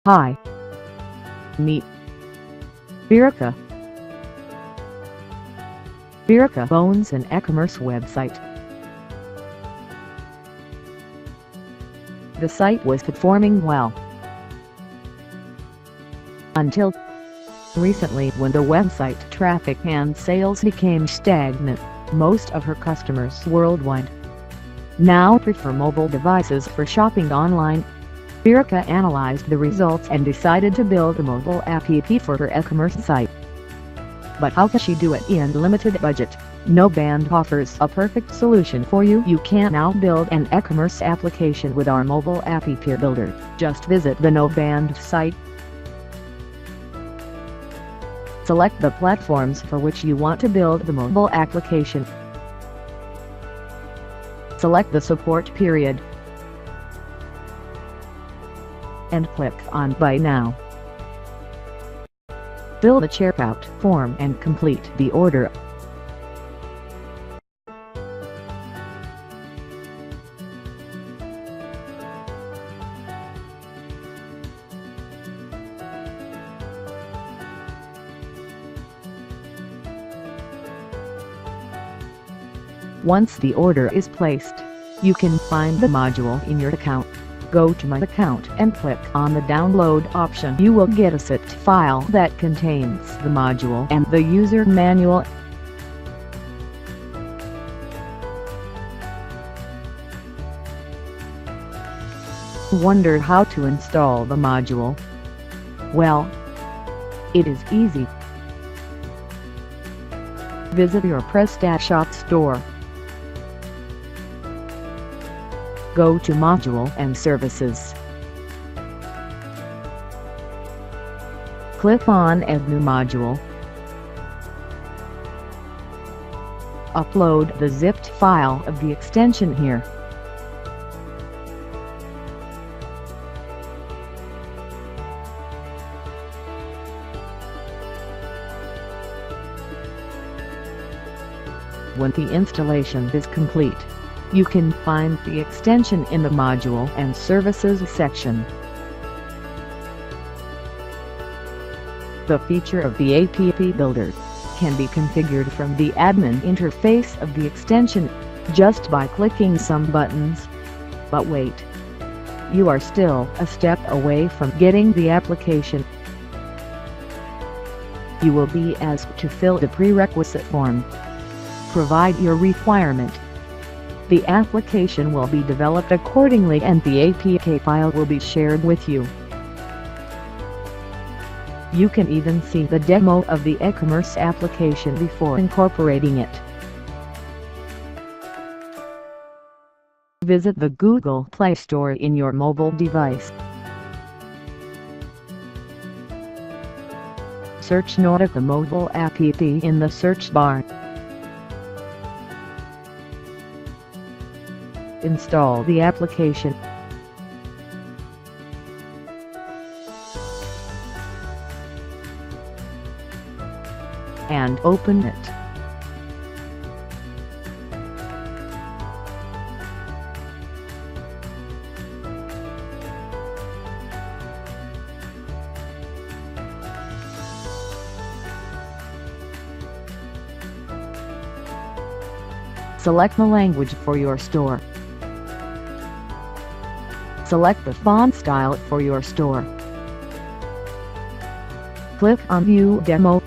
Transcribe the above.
Hi. Meet Birka. Birka owns an eCommerce website. The site was performing well until recently, when the website traffic and sales became stagnant. Most of her customers worldwide now prefer mobile devices for shopping online. Birka analyzed the results and decided to build a mobile app for her eCommerce site. But how can she do it in limited budget? Knowband offers a perfect solution for you. You can now build an eCommerce application with our mobile app builder. Just visit the Knowband site. Select the platforms for which you want to build the mobile application. Select the support period and click on Buy Now. Fill the checkout form and complete the order. Once the order is placed, you can find the module in your account. Go to My Account and click on the Download option. You will get a zip file that contains the module and the user manual. Wonder how to install the module? Well, it is easy. Visit your Prestashop store. Go to Module and Services. Click on Add New Module. Upload the zipped file of the extension here. When the installation is complete, you can find the extension in the Module and Services section. The feature of the App Builder can be configured from the admin interface of the extension, just by clicking some buttons. But wait! You are still a step away from getting the application. You will be asked to fill the prerequisite form. Provide your requirement. The application will be developed accordingly and the APK file will be shared with you. You can even see the demo of the eCommerce application before incorporating it. Visit the Google Play Store in your mobile device. Search Knowband Mobile App in the search bar. Install the application. And open it. Select the language for your store. Select the font style for your store. Click on View Demo.